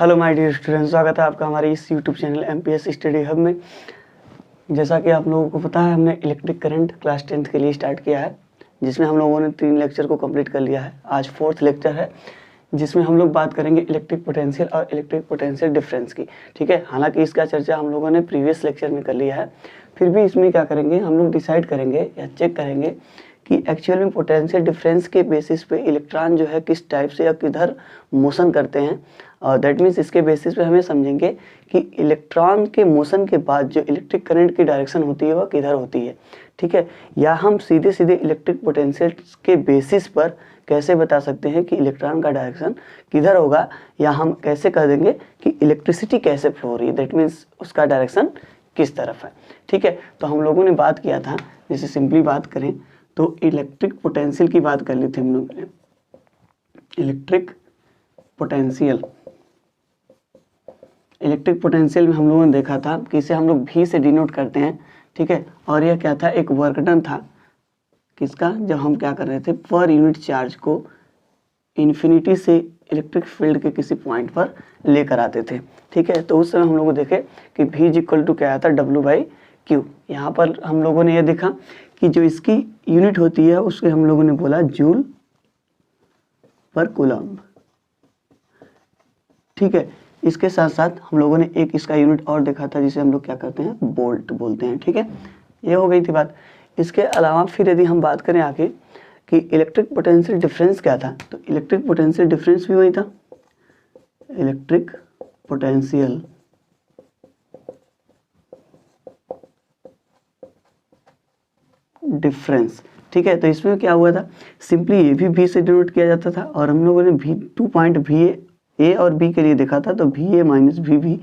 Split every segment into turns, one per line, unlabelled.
Hello my dear students, स्वागत है आपका हमारे इस YouTube channel MPS study hub में। जैसा कि आप लोगों को पता है, हमने इलेक्ट्रिक करंट क्लास 10th के लिए स्टार्ट किया है, जिसमें हम लोगों ने 3 लेक्चर को कंप्लीट कर लिया है। आज 4th लेक्चर है, जिसमें हम लोग बात करेंगे इलेक्ट्रिक पोटेंशियल और इलेक्ट्रिक पोटेंशियल डिफरेंस की। ठीक है, हालांकि इसका चर्चा हम लोगों ने प्रीवियस लेक्चर में कर लिया है, फिर भी इसमें क्या करेंगे, हम लोग डिसाइड करेंगे या चेक करेंगे कि एक्चुअल में पोटेंशियल डिफरेंस के बेसिस पे इलेक्ट्रॉन जो है किस टाइप से या किधर मोशन करते हैं। और दैट मीन्स इसके बेसिस पे हमें समझेंगे कि इलेक्ट्रॉन के मोशन के बाद जो इलेक्ट्रिक करंट की डायरेक्शन होती है वह किधर होती है। ठीक है, या हम सीधे सीधे इलेक्ट्रिक पोटेंशियल के बेसिस पर कैसे बता सकते हैं कि इलेक्ट्रॉन का डायरेक्शन किधर होगा, या हम कैसे कह देंगे कि इलेक्ट्रिसिटी कैसे फ्लो हो रही है, दैट मीन्स उसका डायरेक्शन किस तरफ है। ठीक है, तो हम लोगों ने बात किया था, जैसे सिंपली बात करें तो इलेक्ट्रिक पोटेंशियल की बात कर ली थी हम लोगों ने। इलेक्ट्रिक पोटेंशियल में हम लोगों ने देखा था कि इसे हम लोग V से डिनोट करते हैं। ठीक है, और यह क्या था, एक वर्क डन था किसका, जब हम क्या कर रहे थे, पर यूनिट चार्ज को इन्फिनिटी से इलेक्ट्रिक फील्ड के किसी पॉइंट पर लेकर आते थे। ठीक है, तो उस समय हम लोग देखे कि V इक्वल टू क्या आता, W/Q। यहाँ पर हम लोगों ने यह देखा कि जो इसकी यूनिट होती है उसके हम लोगों ने बोला जूल पर कूलम्ब। ठीक है, इसके साथ साथ हम लोगों ने एक इसका यूनिट और देखा था जिसे हम लोग क्या करते हैं, वोल्ट बोलते हैं। ठीक है, ये हो गई थी बात। इसके अलावा फिर यदि हम बात करें आगे कि इलेक्ट्रिक पोटेंशियल डिफरेंस क्या था, तो इलेक्ट्रिक पोटेंशियल डिफरेंस भी वही था, इलेक्ट्रिक पोटेंशियल डिफरेंस। ठीक है, तो इसमें क्या हुआ था, सिंपली ये भी V से डिनोट किया जाता था, और हम लोगों ने V2 पॉइंट A और B के लिए देखा था, तो VA माइनस VB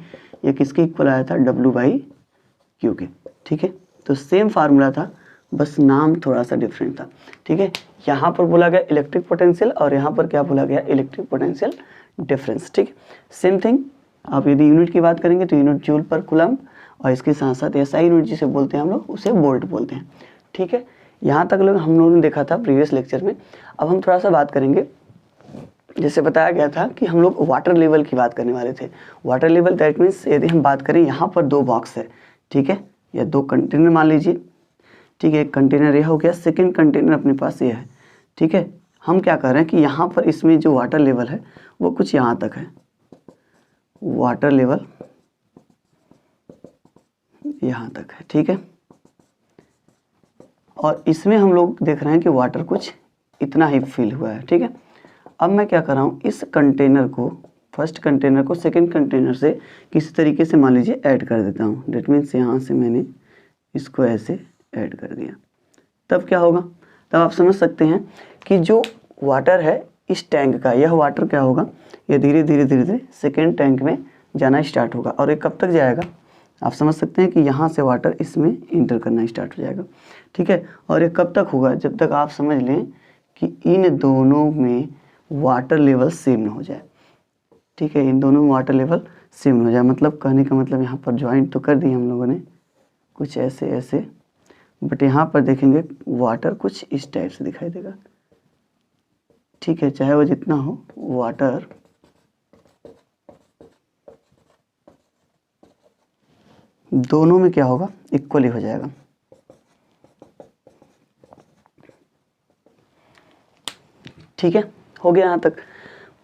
ये किसके इक्वल आया था, W/Q के। ठीक है, तो सेम फार्मूला था, बस नाम थोड़ा सा डिफरेंट था। ठीक है, यहाँ पर बोला गया इलेक्ट्रिक पोटेंशियल और यहाँ पर क्या बोला गया, इलेक्ट्रिक पोटेंशियल डिफरेंस। ठीक, सेम थिंग। आप यदि यूनिट की बात करेंगे तो यूनिट जूल पर कूलम्ब, और इसके साथ साथ ऐसा यूनिट जिसे बोलते हैं हम लोग उसे वोल्ट बोलते हैं। ठीक है, यहाँ तक लोग हम लोगों ने देखा था प्रीवियस लेक्चर में। अब हम थोड़ा सा बात करेंगे, जैसे बताया गया था कि हम लोग वाटर लेवल की बात करने वाले थे। वाटर लेवल दैट मीन्स यदि हम बात करें, यहाँ पर 2 बॉक्स है। ठीक है, या 2 कंटेनर मान लीजिए। ठीक है, एक कंटेनर यह हो गया, सेकेंड कंटेनर अपने पास ये है। ठीक है, हम क्या कर रहे हैं कि यहाँ पर इसमें जो वाटर लेवल है वो कुछ यहाँ तक है, वाटर लेवल यहाँ तक है। ठीक है, और इसमें हम लोग देख रहे हैं कि वाटर कुछ इतना ही फिल हुआ है। ठीक है, अब मैं क्या कर रहा हूँ, इस कंटेनर को, फर्स्ट कंटेनर को सेकंड कंटेनर से किसी तरीके से मान लीजिए ऐड कर देता हूँ। डेट मीन्स यहाँ से मैंने इसको ऐसे ऐड कर दिया, तब क्या होगा, तब आप समझ सकते हैं कि जो वाटर है इस टैंक का, यह वाटर क्या होगा, यह धीरे धीरे धीरे धीरे सेकेंड टैंक में जाना स्टार्ट होगा। और ये कब तक जाएगा, आप समझ सकते हैं कि यहाँ से वाटर इसमें इंटर करना स्टार्ट हो जाएगा। ठीक है, और ये कब तक होगा, जब तक आप समझ लें कि इन दोनों में वाटर लेवल सेम ना हो जाए। ठीक है, इन दोनों में वाटर लेवल सेम हो जाए, मतलब कहने का मतलब यहाँ पर ज्वाइंट तो कर दिए हम लोगों ने कुछ ऐसे ऐसे, बट यहाँ पर देखेंगे वाटर कुछ इस टाइप से दिखाई देगा। ठीक है, चाहे वो जितना हो, वाटर दोनों में क्या होगा, इक्वली हो जाएगा। ठीक है, हो गया यहाँ तक।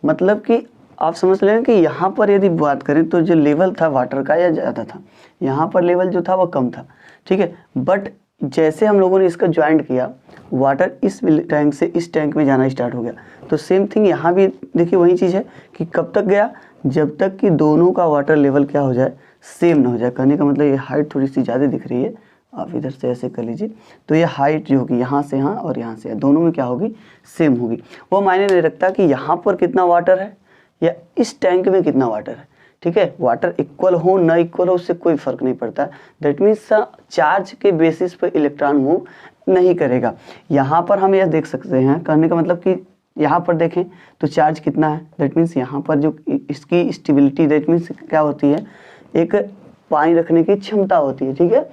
मतलब कि आप समझ लें कि यहाँ पर यदि बात करें तो जो लेवल था वाटर का यह ज़्यादा था, यहाँ पर लेवल जो था वो कम था। ठीक है, बट जैसे हम लोगों ने इसका ज्वाइंट किया, वाटर इस टैंक से इस टैंक में जाना स्टार्ट हो गया। तो सेम थिंग यहाँ भी देखिए, वही चीज़ है कि कब तक गया, जब तक कि दोनों का वाटर लेवल क्या हो जाए, सेम ना हो जाए। कहने का मतलब ये हाइट थोड़ी सी ज़्यादा दिख रही है, आप इधर से ऐसे कर लीजिए, तो ये हाइट जो होगी यहाँ से यहाँ और यहाँ से यहाँ, दोनों में क्या होगी, सेम होगी। वो मायने नहीं रखता कि यहाँ पर कितना वाटर है या इस टैंक में कितना वाटर है। ठीक है, वाटर इक्वल हो ना इक्वल हो उससे कोई फर्क नहीं पड़ता। दैट मीन्स चार्ज के बेसिस पर इलेक्ट्रॉन मूव नहीं करेगा। यहाँ पर हम यह देख सकते हैं, कहने का मतलब कि यहाँ पर देखें तो चार्ज कितना है, दैट मीन्स यहाँ पर जो इसकी स्टेबिलिटी, दैट मीन्स क्या होती है, एक पानी रखने की क्षमता होती है। ठीक है,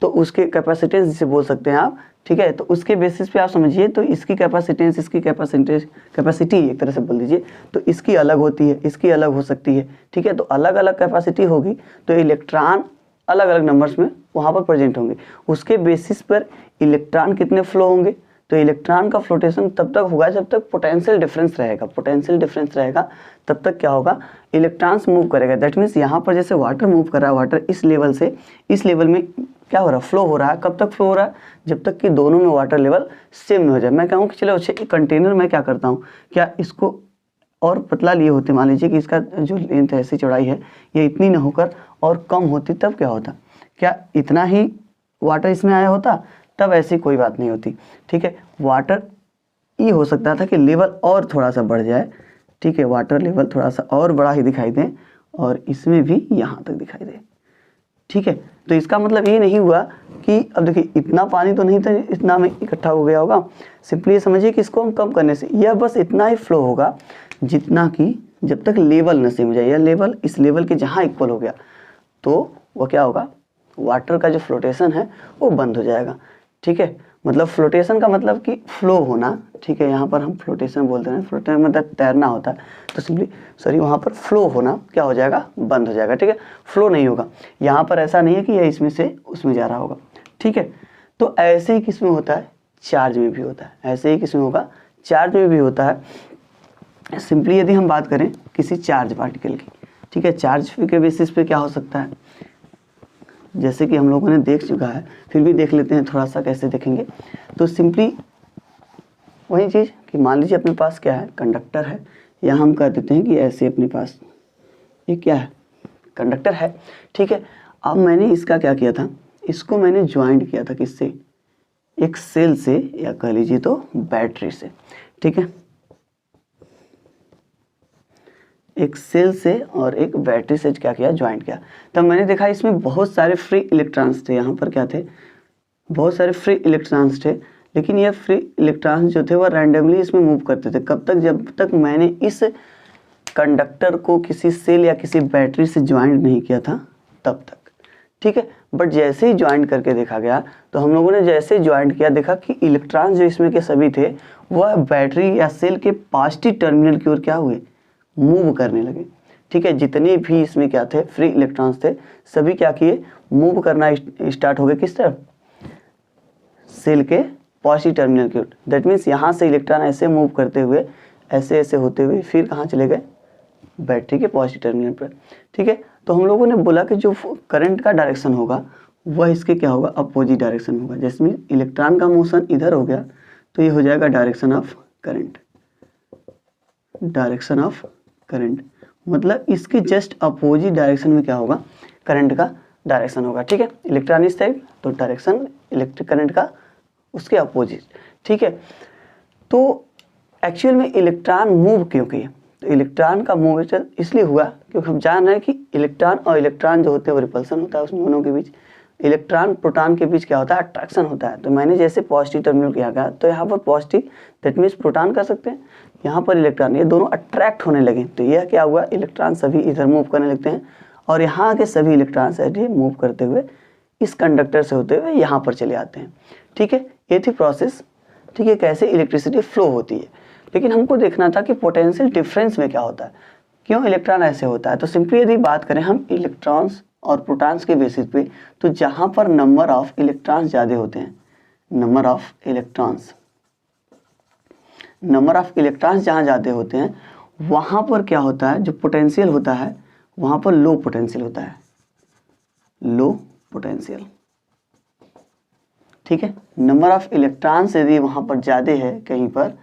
तो उसके कैपेसिटेंस जिसे बोल सकते हैं आप। ठीक है। तो उसके बेसिस पे आप समझिए, तो इसकी कैपेसिटेंस, इसकी कैपेसिटी एक तरह से बोल दीजिए, तो इसकी अलग होती है, इसकी अलग हो सकती है, ठीक है। तो अलग अलग कैपेसिटी होगी तो इलेक्ट्रॉन अलग अलग नंबर्स में वहाँ पर प्रेजेंट होंगे। उसके बेसिस पर इलेक्ट्रॉन कितने फ्लो होंगे, तो इलेक्ट्रॉन का फ्लोटेशन तब तक होगा जब तक पोटेंशियल डिफरेंस रहेगा। पोटेंशियल डिफरेंस रहेगा तब तक क्या होगा, इलेक्ट्रॉन्स मूव करेगा। दैट मीन्स यहाँ पर जैसे वाटर मूव कर रहा है, वाटर इस लेवल से इस लेवल में क्या हो रहा है, फ्लो हो रहा है। कब तक फ्लो हो रहा है, जब तक कि दोनों में वाटर लेवल सेम नहीं हो जाए। मैं कहूँ कि चलो अच्छा एक कंटेनर में क्या करता हूँ, क्या इसको और पतला लिए होते, मान लीजिए कि इसका जो लेंथ है, ऐसी चौड़ाई है, ये इतनी ना होकर और कम होती, तब क्या होता, क्या इतना ही वाटर इसमें आया होता, तब ऐसी कोई बात नहीं होती, ठीक है। वाटर ये हो सकता था कि लेवल और थोड़ा सा बढ़ जाए, ठीक है, वाटर लेवल थोड़ा सा और बड़ा ही दिखाई दे और इसमें भी यहाँ तक दिखाई दे, ठीक है। तो इसका मतलब ये नहीं हुआ कि अब देखिए इतना पानी तो नहीं था इतना में इकट्ठा हो गया होगा। सिंपली ये समझिए कि इसको हम कम करने से यह बस इतना ही फ्लो होगा जितना कि जब तक लेवल न सेम हो जाए, यह लेवल इस लेवल के जहाँ इक्वल हो गया तो वो क्या होगा, वाटर का जो फ्लोटेशन है वो बंद हो जाएगा, ठीक है। मतलब फ्लोटेशन का मतलब कि फ्लो होना, ठीक है। यहाँ पर हम फ्लोटेशन बोलते हैं, फ्लोटेशन मतलब तैरना होता है, तो सिंपली सॉरी वहाँ पर फ्लो होना क्या हो जाएगा, बंद हो जाएगा, ठीक है। फ्लो नहीं होगा। यहाँ पर ऐसा नहीं है कि यह इसमें से उसमें जा रहा होगा, ठीक है। तो ऐसे ही किस में होता है, चार्ज में भी होता है, ऐसे ही किस में होगा, चार्ज में भी होता है। सिंपली यदि हम बात करें किसी चार्ज पार्टिकल की, ठीक है, चार्ज के बेसिस पे क्या हो सकता है, जैसे कि हम लोगों ने देख चुका है, फिर भी देख लेते हैं थोड़ा सा कैसे देखेंगे। तो सिंपली वही चीज़ कि मान लीजिए अपने पास क्या है, कंडक्टर है, या हम कह देते हैं कि ऐसे अपने पास ये क्या है, कंडक्टर है, ठीक है। अब मैंने इसका क्या किया था, इसको मैंने ज्वाइंट किया था किससे, एक सेल से, या कह लीजिए तो बैटरी से, ठीक है। एक सेल से और एक बैटरी से क्या किया, ज्वाइंट किया। तब मैंने देखा इसमें बहुत सारे फ्री इलेक्ट्रॉन्स थे, यहाँ पर क्या थे, बहुत सारे फ्री इलेक्ट्रॉन्स थे, लेकिन ये फ्री इलेक्ट्रॉन्स जो थे वो रैंडमली इसमें मूव करते थे। कब तक, जब तक मैंने इस कंडक्टर को किसी सेल या किसी बैटरी से ज्वाइंट नहीं किया था तब तक, ठीक है। बट जैसे ही ज्वाइंट करके देखा गया, तो हम लोगों ने जैसे ज्वाइंट किया देखा कि इलेक्ट्रॉन्स जो इसमें के सभी थे वह बैटरी या सेल के पॉजिटिव टर्मिनल की ओर क्या हुए, मूव करने लगे, ठीक है। जितने भी इसमें क्या थे, फ्री इलेक्ट्रॉन्स थे, सभी क्या किए, मूव करना स्टार्ट हो गए, किस तरफ, सेल के पॉजिटिव टर्मिनल की ओर। दैट मीन्स यहाँ से इलेक्ट्रॉन ऐसे मूव करते हुए, ऐसे ऐसे होते हुए फिर कहाँ चले गए, बैटरी के पॉजिटिव टर्मिनल पर, ठीक है। तो हम लोगों ने बोला कि जो करंट का डायरेक्शन होगा वह इसके क्या होगा, अपोजिट डायरेक्शन होगा। जैसे इलेक्ट्रॉन का मोशन इधर हो गया तो ये हो जाएगा direction of current, direction of current, मतलब इसके जस्ट अपोजिट डायरेक्शन में क्या होगा, करंट का डायरेक्शन होगा, ठीक है। इलेक्ट्रॉन इस टाइप, तो डायरेक्शन इलेक्ट्रिक करंट का उसके अपोजिट, ठीक है। तो एक्चुअल में इलेक्ट्रॉन मूव क्यों किए, तो इलेक्ट्रॉन का मूवमेंट इसलिए हुआ क्योंकि हम जान रहे हैं कि इलेक्ट्रॉन और इलेक्ट्रॉन जो होते हैं वो रिपल्सन होता है, उस दोनों के बीच, इलेक्ट्रॉन प्रोटॉन के बीच क्या होता है, अट्रैक्शन होता है। तो मैंने जैसे पॉजिटिव टर्मिनल किया गया, तो यहाँ पर पॉजिटिव दैट मीन्स प्रोटॉन कर सकते हैं, यहाँ पर इलेक्ट्रॉन, ये दोनों अट्रैक्ट होने लगे। तो यह क्या हुआ, इलेक्ट्रॉन सभी इधर मूव करने लगते हैं और यहाँ के सभी इलेक्ट्रॉन ऐसे मूव करते हुए इस कंडक्टर से होते हुए यहाँ पर चले आते हैं, ठीक है। ये थी प्रोसेस, ठीक है, कैसे इलेक्ट्रिसिटी फ्लो होती है। लेकिन हमको देखना था कि पोटेंशियल डिफरेंस में क्या होता है, क्यों इलेक्ट्रॉन ऐसे होता है। तो सिंपली यदि बात करें हम इलेक्ट्रॉन्स और प्रोटॉन्स के बेसिस पे, तो जहाँ पर नंबर ऑफ इलेक्ट्रॉन्स ज़्यादा होते हैं, नंबर ऑफ इलेक्ट्रॉन्स जहाँ ज़्यादा होते हैं, वहाँ पर क्या होता है, जो पोटेंशियल होता है वहाँ पर लो पोटेंशियल होता है, लो पोटेंशियल, ठीक है। नंबर ऑफ इलेक्ट्रॉन्स यदि वहाँ पर ज़्यादा है कहीं पर,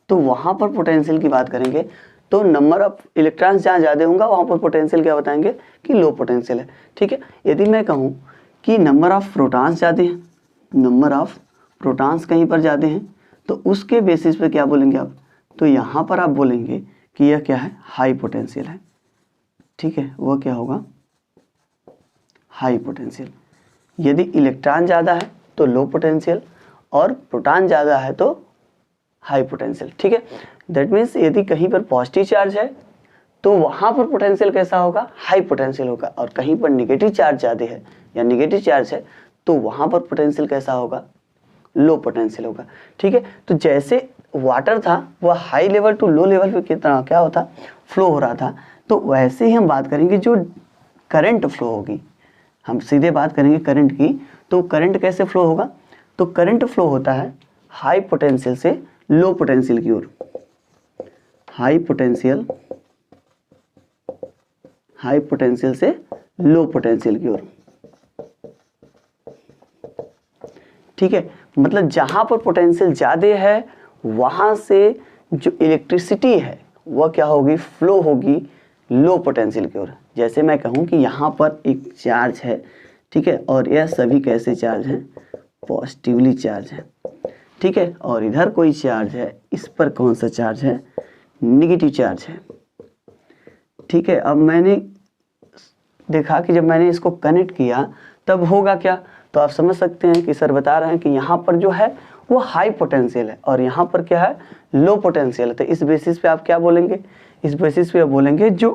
तो वहाँ पर पोटेंशियल की बात करेंगे, तो नंबर ऑफ इलेक्ट्रॉन्स जहाँ ज़्यादा होंगे वहाँ पर पोटेंशियल क्या बताएंगे कि लो पोटेंशियल है, ठीक है। यदि मैं कहूँ कि नंबर ऑफ प्रोटॉन्स ज़्यादा हैं, नंबर ऑफ प्रोटॉन्स कहीं पर ज़्यादा हैं, तो उसके बेसिस पे क्या बोलेंगे आप, तो यहाँ पर आप बोलेंगे कि यह क्या है, हाई पोटेंशियल है, ठीक है। वह क्या होगा, हाई पोटेंशियल। यदि इलेक्ट्रॉन ज़्यादा है तो लो पोटेंशियल और प्रोटॉन ज़्यादा है तो हाई पोटेंशियल, ठीक है। दैट मीन्स यदि कहीं पर पॉजिटिव चार्ज है तो वहाँ पर पोटेंशियल कैसा होगा, हाई पोटेंशियल होगा, और कहीं पर निगेटिव चार्ज ज़्यादा है या निगेटिव चार्ज है तो वहाँ पर पोटेंशियल कैसा होगा, लो पोटेंशियल होगा। ठीक है, तो जैसे वाटर था वह high level to low level पे कितना क्या होता फ्लो हो रहा था, तो वैसे ही हम बात करेंगे जो करंट फ्लो होगी, हम सीधे बात करेंगे करंट की। तो करंट कैसे फ्लो होगा, तो करंट फ्लो होता है हाई पोटेंशियल से लो पोटेंशियल की ओर, हाई पोटेंशियल से लो पोटेंशियल की ओर। ठीक है, मतलब जहां पर पोटेंशियल ज्यादा है वहां से जो इलेक्ट्रिसिटी है वह क्या होगी, फ्लो होगी लो पोटेंशियल की ओर। जैसे मैं कहूं कि यहाँ पर एक चार्ज है, ठीक है, और यह सभी कैसे चार्ज हैं, पॉजिटिवली चार्ज है। ठीक है, और इधर कोई चार्ज है, इस पर कौन सा चार्ज है, निगेटिव चार्ज है। ठीक है, अब मैंने देखा कि जब मैंने इसको कनेक्ट किया तब होगा क्या, तो आप समझ सकते हैं कि सर बता रहे हैं कि यहाँ पर जो है वो हाई पोटेंशियल है और यहाँ पर क्या है, लो पोटेंशियल है। तो इस बेसिस पे आप क्या बोलेंगे, इस बेसिस पे आप बोलेंगे जो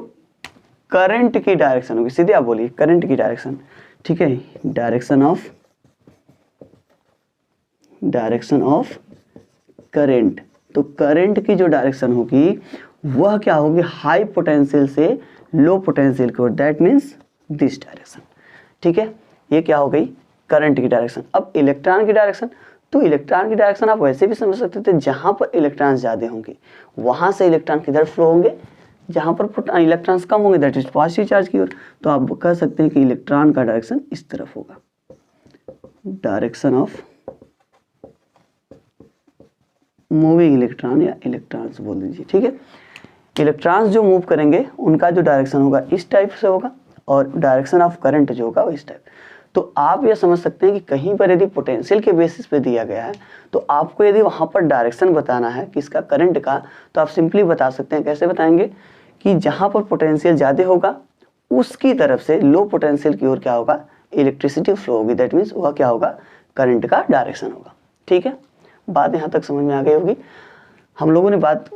करंट की डायरेक्शन होगी, सीधे आप बोलिए करंट की डायरेक्शन। ठीक है, डायरेक्शन ऑफ करंट, तो करंट की जो डायरेक्शन होगी वह क्या होगी, हाई पोटेंशियल से लो पोटेंशियल की ओर, दैट मीन्स दिस डायरेक्शन। ठीक है, ये क्या हो गई करंट की डायरेक्शन। अब इलेक्ट्रॉन की डायरेक्शन, तो इलेक्ट्रॉन की डायरेक्शन आप वैसे भी समझ सकते थे, जहां पर इलेक्ट्रॉन ज्यादा होंगे वहां से इलेक्ट्रॉन किधर फ्लो होंगे, जहां पर इलेक्ट्रॉन्स कम होंगे दैट इज पॉजिटिव चार्ज की ओर। तो आप कह सकते हैं कि इलेक्ट्रॉन का डायरेक्शन इस तरफ होगा, डायरेक्शन ऑफ मूविंग इलेक्ट्रॉन या इलेक्ट्रॉन्स बोल दीजिए। ठीक है, इलेक्ट्रॉन्स जो मूव करेंगे उनका जो डायरेक्शन होगा इस टाइप से होगा और डायरेक्शन ऑफ करंट जो होगा वो इस टाइप। तो आप ये समझ सकते हैं कि कहीं पर यदि पोटेंशियल के बेसिस पे दिया गया है तो आपको यदि वहां पर डायरेक्शन बताना है किसका, करंट का, तो आप सिंपली बता सकते हैं। कैसे बताएंगे कि जहां पर पोटेंशियल ज्यादा होगा उसकी तरफ से लो पोटेंशियल की ओर क्या होगा, इलेक्ट्रिसिटी फ्लो होगी, दैट मीन्स वह क्या होगा, करंट का डायरेक्शन होगा। ठीक है, बात यहाँ तक समझ में आ गई होगी। हम लोगों ने बात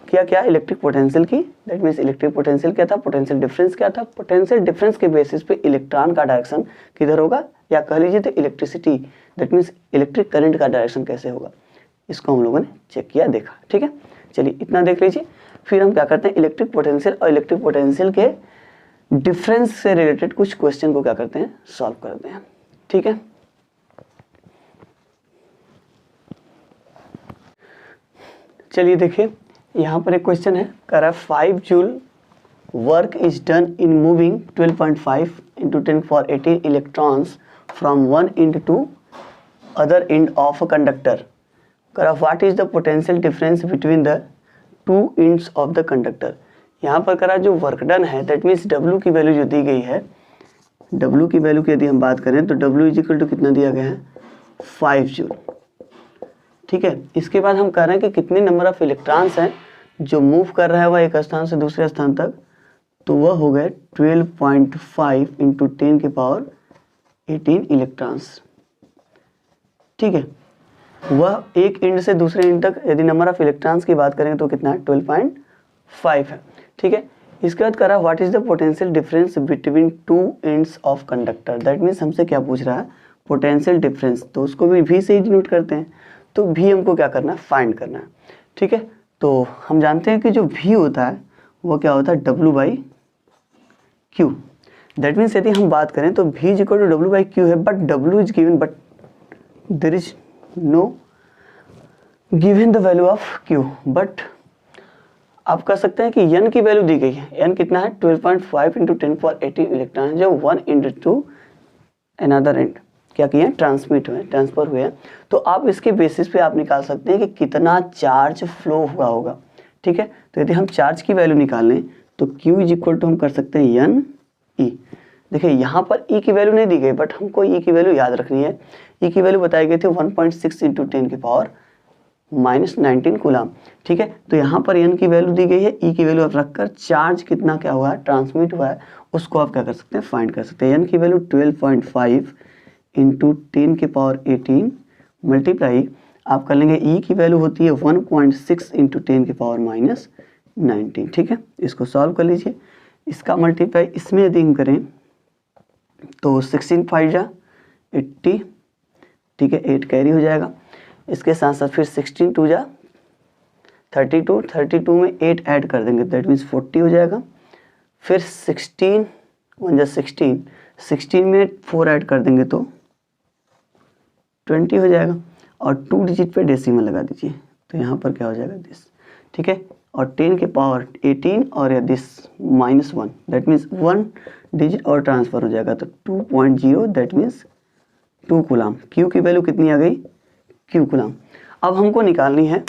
किया क्या, इलेक्ट्रिक पोटेंशियल की, दैट मीन्स इलेक्ट्रिक पोटेंशियल क्या था, पोटेंशियल डिफरेंस क्या था। पोटेंशियल डिफरेंस के बेसिस पे इलेक्ट्रॉन का डायरेक्शन किधर होगा, या कह लीजिए तो electricity that means electric current का डायरेक्शन कैसे होगा, इसको हम लोगों ने चेक किया, देखा। ठीक है, चलिए इतना देख लीजिए। फिर हम क्या करते हैं, इलेक्ट्रिक पोटेंशियल और इलेक्ट्रिक पोटेंशियल के डिफरेंस से रिलेटेड कुछ क्वेश्चन को क्या करते हैं, सॉल्व करते हैं। ठीक है, चलिए देखिए यहाँ पर एक क्वेश्चन है, कह रहा है 5 joule work is done in moving 12.5 into 10⁻18 electrons from one end to other end of a conductor. कह रहा what is the potential difference between the two ends of the conductor. यहाँ पर कह रहा जो वर्क डन है that means W की value जो दी गई है, W की वैल्यू की यदि हम बात करें तो W इज इक्वल टू कितना दिया गया है, 5 जूल। ठीक है, इसके बाद हम कह रहे हैं कि कितने नंबर ऑफ इलेक्ट्रॉन्स हैं जो मूव कर रहा है वह एक स्थान से दूसरे स्थान तक, तो वह हो गए 12.5 into 10⁻18 इलेक्ट्रॉन्स। ठीक है, वह एक एंड से दूसरे एंड तक यदि नंबर ऑफ इलेक्ट्रॉन्स की बात करें तो कितना है, 12.5 है। ठीक है, इसके बाद करा what is the potential difference between two ends of conductor. That means हमसे क्या पूछ रहा है, पोटेंशियल डिफरेंस, तो उसको भी V से ही डिनोट करते हैं, तो V हमको क्या करना है, फाइंड करना है। ठीक है, तो हम जानते हैं कि जो V होता है वो क्या होता है, W/Q। दैट मीन्स यदि हम बात करें तो V इक्वल टू W/Q है, but W is given, but there is no given the value of Q। But आप कह सकते हैं कि N की वैल्यू दी गई है, N कितना है, 12.5 into 10⁻18 इलेक्ट्रॉन जो one end to another end क्या किए, ट्रांसमिट हुए, ट्रांसफर हुए हैं। तो आप इसके बेसिस पे आप निकाल सकते हैं कि कितना चार्ज फ्लो हुआ होगा। ठीक है, तो यदि हम चार्ज की वैल्यू निकालें तो Q इज इक्वल टू हम कर सकते हैं NE। देखिए यहाँ पर E की वैल्यू नहीं दी गई, बट हमको E की वैल्यू याद रखनी है। E की वैल्यू बताई गई थी 1.6 into 10⁻⁻19 कूलम। ठीक है, तो यहाँ पर N की वैल्यू दी गई है, E की वैल्यू आप रखकर चार्ज कितना क्या हुआ है, ट्रांसमिट हुआ है, उसको आप क्या कर सकते हैं, फाइंड कर सकते हैं। N की वैल्यू 12.5 into 10⁻18 मल्टीप्लाई आप कर लेंगे, E की वैल्यू होती है 1.6 into 10⁻⁻19। ठीक है, इसको सॉल्व कर लीजिए। इसका मल्टीप्लाई इसमें यदि हम करें तो 16 5 जा 80, ठीक है, 8 कैरी हो जाएगा। इसके साथ साथ फिर 16 2 जा 32, 32 में 8 ऐड कर देंगे, दैट मीन्स 40 हो जाएगा। फिर 16 1 जा 16, 16 में 4 ऐड कर देंगे तो 20 हो जाएगा। और 2 डिजिट पे डेसिमल लगा दीजिए, तो यहाँ पर क्या हो जाएगा दिस, ठीक है। और 10 के पावर 18 और या दिस -1, दैट मीन्स 1 डिजिट और ट्रांसफर हो जाएगा, तो 2.0 दैट मीन्स 2 कूलाम। क्यू की वैल्यू कितनी आ गई, क्यू कूलाम। अब हमको निकालनी है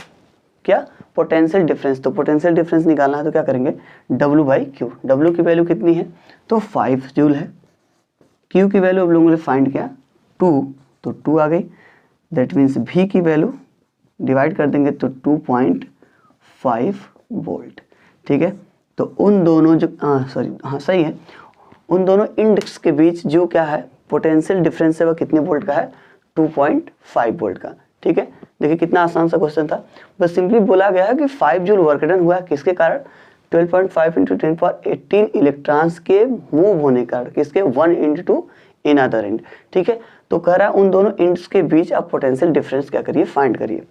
क्या, पोटेंशियल डिफरेंस। तो पोटेंशियल डिफरेंस निकालना है तो क्या करेंगे, W/Q। W की वैल्यू कितनी है, तो 5 जूल है। Q की वैल्यू अब लोगों ने फाइंड किया 2, तो 2 आ गई। दैट मीन्स V की वैल्यू डिवाइड कर देंगे तो 2.5 वोल्ट, ठीक है। तो उन दोनों जो सही है, उन दोनों इंडेक्स के बीच जो क्या है पोटेंशियल डिफरेंस है वह कितने वोल्ट का है, 2.5 वोल्ट का, ठीक है। देखिए कितना आसान सा क्वेश्चन था, बस सिंपली बोला गया है कि 5 जूल वर्क डन हुआ किसके कारण, 12.5 × 10⁻18 इलेक्ट्रॉन्स के मूव होने का, किसके, 1 into इन अदर एंड, ठीक है। तो कह रहा है उन दोनों एंड्स के बीच आप पोटेंशियल डिफरेंस क्या करिए, फाइंड करिए।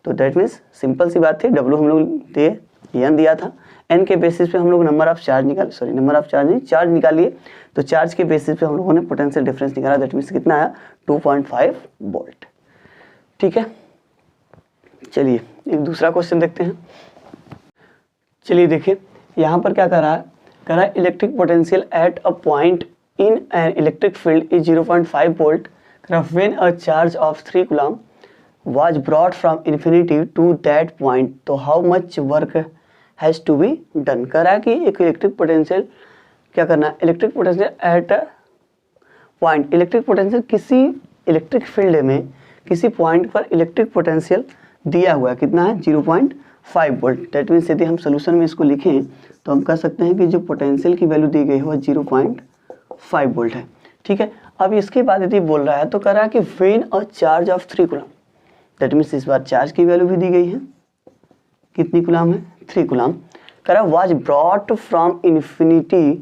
तो दैट मीन्स सिंपल सी बात थी, W हम लोग दिए, n दिया था, n के बेसिस पे हम लोग नंबर ऑफ चार्ज चार्ज निकालिए। तो चार्ज के बेसिस पे हम लोगों ने पोटेंशियल डिफरेंस निकाला, दैट मीन्स कितना आया, 2.5 वोल्ट, ठीक है। चलिए एक दूसरा क्वेश्चन देखते हैं। चलिए देखिए यहाँ पर क्या कर रहा है, electric potential at a point in an electric field is 0.5 volt, when a charge of 3 coulomb was brought from infinity to that point, तो how much work has to be done। कह रहा है कि एक इलेक्ट्रिक पोटेंशियल क्या करना है, electric potential at a point, electric potential किसी इलेक्ट्रिक फील्ड में किसी पॉइंट पर इलेक्ट्रिक पोटेंशियल दिया हुआ है, कितना है, 0.5 वोल्ट। दैट मीन्स यदि हम सोल्यूशन में इसको लिखें तो हम कह सकते हैं कि जो पोटेंशियल की वैल्यू दी गई है वह 0.5 वोल्ट है, ठीक है। अब इसके बाद यदि बोल रहा है तो कह रहा है कि when a charge of 3 coulomb, that means इस बार चार्ज की वैल्यू भी दी गई है, कितनी कूलम है, 3 कूलम। कह रहा was brought from infinity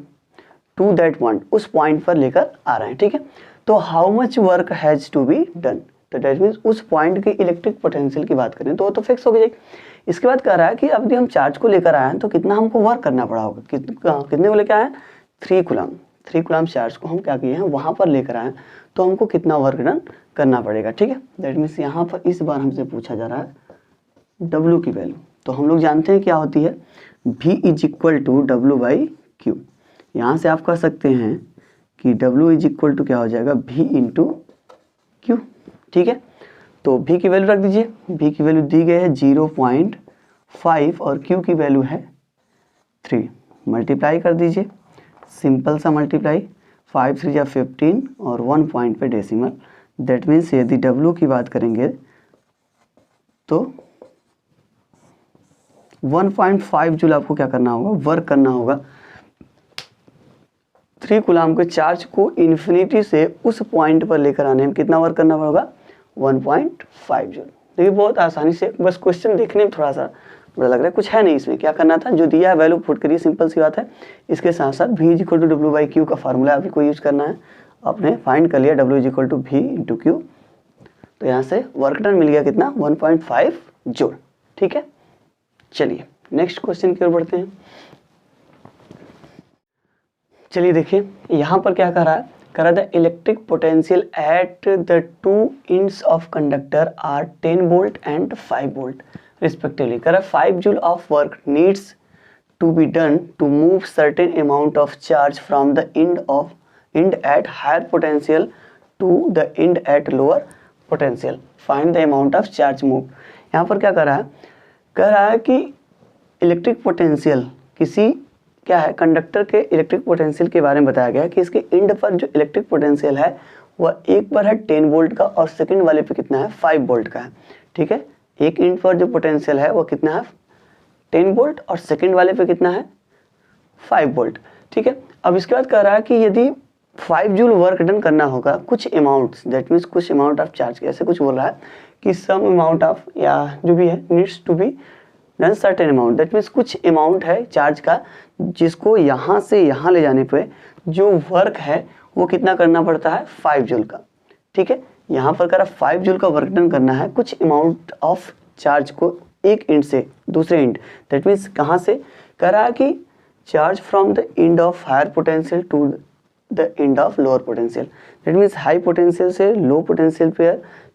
to that point, उस पॉइंट पर लेकर आ रहे हैं, ठीक है। तो how much work has to be done, तो दैट मीन्स उस पॉइंट की इलेक्ट्रिक पोटेंशियल की बात करें तो वो तो फिक्स हो गई। इसके बाद कह रहा है कि अब यदि हम चार्ज को लेकर आए हैं तो कितना हमको वर्क करना पड़ा होगा, कितने को लेकर आए, 3 कूलम। 3 कूलम चार्ज को हम क्या किए हैं, वहां पर लेकर आए तो हमको कितना वर्क डन करना पड़ेगा, ठीक है। दैट मीन्स यहाँ पर इस बार हमसे पूछा जा रहा है W की वैल्यू, तो हम लोग जानते हैं क्या होती है, V = W/Q। यहाँ से आप कह सकते हैं कि W = क्या हो जाएगा, V × Q, ठीक है। तो V की वैल्यू रख दीजिए, V की वैल्यू दी गई है 0.5 और Q की वैल्यू है 3, मल्टीप्लाई कर दीजिए, सिंपल सा मल्टीप्लाई, 5 3 × 15 और 1 पॉइंट पे डेसिमल। दैट मीन्स यदि W की बात करेंगे तो 1.5 जूल आपको क्या करना होगा, वर्क करना होगा। 3 कूलम के चार्ज को इन्फिनिटी से उस पॉइंट पर लेकर आने में कितना वर्क करना होगा, 1.5 जूल। देखिए बहुत आसानी से, बस क्वेश्चन देखने में थोड़ा सा बुरा लग रहा है, कुछ है नहीं इसमें, क्या करना था, जो दिया है वैल्यू पुट करिए, सिंपल सी बात है। इसके साथ साथ V = W/Q का फार्मूला अभी को यूज करना है, आपने फाइंड कर लिया W = V × Q, तो यहाँ से वर्क डन मिल गया कितना, 1.5 जूल, ठीक है। चलिए नेक्स्ट क्वेश्चन की ओर बढ़ते हैं। चलिए देखिए यहाँ पर क्या कर रहा है, कह रहा था electric potential at the 2 ends of conductor are 10 volt and 5 volt respectively। कह रहा 5 joule of work needs to be done to move certain amount of charge from the end at higher potential to the end at lower potential। Find the amount of charge moved। यहाँ पर क्या कह रहा है कि electric potential किसी क्या है, कंडक्टर के इलेक्ट्रिक पोटेंशियल के बारे में बताया गया है कि इसके एंड पर जो इलेक्ट्रिक पोटेंशियल है वह एक पर है 10 वोल्ट का और सेकंड वाले पे कितना है, 5 वोल्ट का है, ठीक है। एक एंड पर जो पोटेंशियल है वो कितना है, 10 वोल्ट और सेकंड वाले पे कितना है, 5 वोल्ट, ठीक है। अब इसके बाद कह रहा है कि यदि 5 जूल वर्क डन करना होगा कुछ अमाउंट्स, दैट मीन्स कुछ अमाउंट ऑफ चार्ज, ऐसे कुछ बोल रहा है कि सम अमाउंट ऑफ या जो भी है needs to be done certain amount, that means कुछ अमाउंट है चार्ज का जिसको यहाँ से यहाँ ले जाने पे जो वर्क है वो कितना करना पड़ता है, 5 जूल का, ठीक है। यहाँ पर कह रहा 5 जूल का वर्क डन करना है कुछ अमाउंट ऑफ चार्ज को एक एंड से दूसरे एंड, दैट मीन्स कहाँ से कह रहा है कि charge from the end of higher potential to the end of lower potential, that means high potential से लो पोटेंशियल पे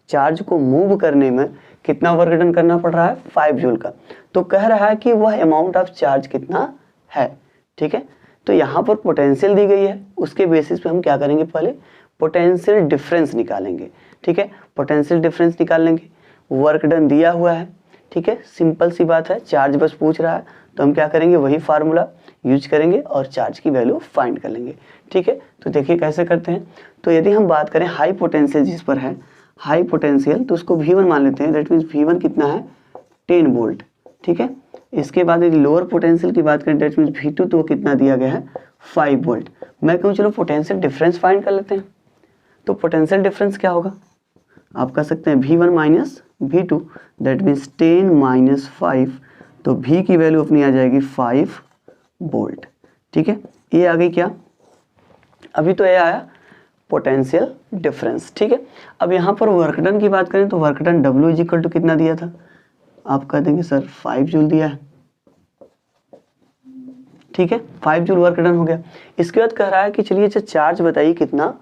चार्ज को मूव करने में कितना वर्क डन करना पड़ रहा है 5 जूल का। तो कह रहा है कि वह अमाउंट ऑफ चार्ज कितना है, ठीक है। तो यहाँ पर पोटेंशियल दी गई है, उसके बेसिस पे हम क्या करेंगे, पहले पोटेंशियल डिफरेंस निकालेंगे, ठीक है। पोटेंशियल डिफरेंस निकाल लेंगे, वर्क डन दिया हुआ है, ठीक है, सिंपल सी बात है, चार्ज बस पूछ रहा है तो हम क्या करेंगे, वही फार्मूला यूज करेंगे और चार्ज की वैल्यू फाइंड कर लेंगे, ठीक है। तो देखिए कैसे करते हैं। तो यदि हम बात करें हाई पोटेंशियल जिस पर है, हाई पोटेंशियल तो उसको V1 मान लेते हैं, दैट मीन्स V1 कितना है 10 वोल्ट, ठीक है। इसके बाद यदि लोअर पोटेंशियल की बात करें दैट मीन्स V2 तो वो कितना दिया गया है 5 वोल्ट। मैं कहूँ चलो पोटेंशियल डिफरेंस फाइंड कर लेते हैं। तो पोटेंशियल डिफरेंस क्या होगा, आप कह सकते हैं V1 minus V2 that means 10 minus 5, तो V की वैल्यू अपनी आ जाएगी 5 वोल्ट, ठीक है। ये आ गई क्या, अभी तो ये आया पोटेंशियल डिफरेंस, ठीक है। अब यहाँ पर वर्क डन की बात करें तो work done W is equal to कितना दिया था, आप कह देंगे सर 5 जूल दिया है, ठीक है, 5 जूल वर्क डन हो गया। इसके बाद कह रहा है कि चलिए चार्ज बताइए कितना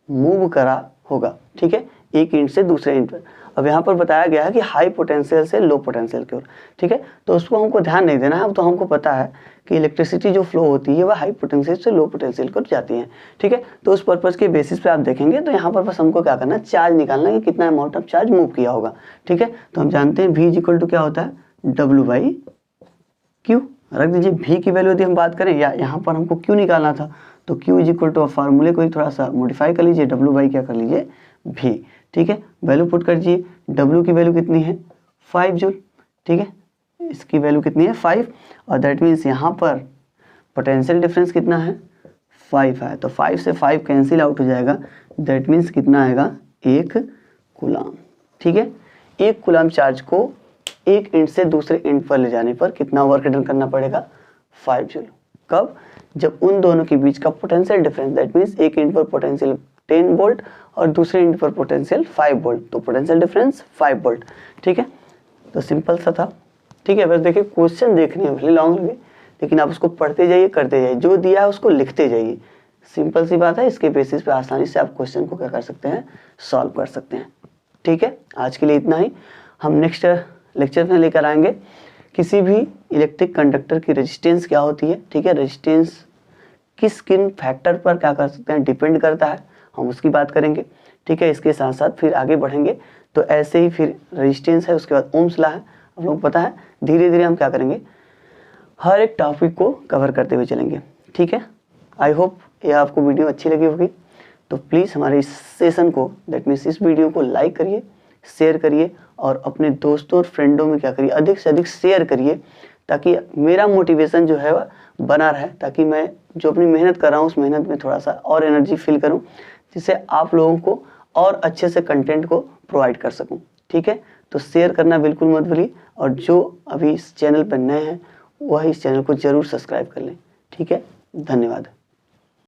मूव करा होगा, ठीक है, एक इंच से दूसरे इंच पर। अब यहाँ पर बताया गया है कि हाई पोटेंशियल से लो पोटेंशियल की ओर, ठीक है। तो उसको हमको ध्यान नहीं देना है, अब तो हमको पता है कि इलेक्ट्रिसिटी जो फ्लो होती है वह हाई पोटेंशियल से लो पोटेंशियल की ओर जाती है, ठीक है। तो उस पर्पज़ के बेसिस पे आप देखेंगे तो यहाँ पर बस हमको क्या करना है, चार्ज निकालना है कि कितना अमाउंट ऑफ चार्ज मूव किया होगा, ठीक है। तो हम जानते हैं V इज इक्वल टू क्या होता है W/Q, रख दीजिए। V की वैल्यू यदि हम बात करें या यहाँ पर हमको Q निकालना था तो Q इज इक्वल टू फार्मूले को ही थोड़ा सा मॉडिफाई कर लीजिए, W/ क्या कर लीजिए V, ठीक है। वैल्यू पुट कर दीजिए, W की वैल्यू कितनी है 5 जूल, ठीक है, इसकी वैल्यू कितनी है 5 और दैट मीन्स यहाँ पर पोटेंशियल डिफरेंस कितना है 5 है, तो 5 से 5 कैंसिल आउट हो जाएगा, दैट मीन्स कितना आएगा 1 कूलाम, ठीक है। 1 कूलाम चार्ज को एक एंड से दूसरे एंड पर ले जाने पर कितना वर्क डन करना पड़ेगा 5 जूल। कब, जब उन दोनों के बीच का पोटेंशियल डिफरेंस, दैट मीन्स एक एंड पर पोटेंशियल 10 वोल्ट और दूसरे एंड पर पोटेंशियल 5 वोल्ट, तो पोटेंशियल डिफरेंस 5 वोल्ट, ठीक है। तो सिंपल सा था, ठीक है। बस देखिए क्वेश्चन देखने में भले लॉन्ग लगे लेकिन आप उसको पढ़ते जाइए, करते जाइए, जो दिया है उसको लिखते जाइए, सिंपल सी बात है। इसके बेसिस पे आसानी से आप क्वेश्चन को क्या कर सकते हैं, सॉल्व कर सकते हैं, ठीक है। आज के लिए इतना ही, हम नेक्स्ट लेक्चर में लेकर आएंगे किसी भी इलेक्ट्रिक कंडक्टर की रेजिस्टेंस क्या होती है, ठीक है। रेजिस्टेंस किन फैक्टर पर क्या कर सकते हैं, डिपेंड करता है, हम उसकी बात करेंगे, ठीक है। इसके साथ साथ फिर आगे बढ़ेंगे तो ऐसे ही फिर रेजिस्टेंस है, उसके बाद ओम्स लॉ है, आप लोगों को पता है। धीरे धीरे हम क्या करेंगे, हर एक टॉपिक को कवर करते हुए चलेंगे, ठीक है। आई होप ये आपको वीडियो अच्छी लगी होगी, तो प्लीज़ हमारे इस सेशन को, दैट मीन्स इस वीडियो को लाइक करिए, शेयर करिए और अपने दोस्तों और फ्रेंडों में क्या करिए, अधिक से अधिक शेयर करिए, ताकि मेरा मोटिवेशन जो है वह बना रहे, ताकि मैं जो अपनी मेहनत कर रहा हूँ उस मेहनत में थोड़ा सा और एनर्जी फील करूँ, जिससे आप लोगों को और अच्छे से कंटेंट को प्रोवाइड कर सकूँ, ठीक है। तो शेयर करना बिल्कुल मत भूलिए और जो अभी इस चैनल पर नए हैं वह इस चैनल को ज़रूर सब्सक्राइब कर लें, ठीक है। धन्यवाद।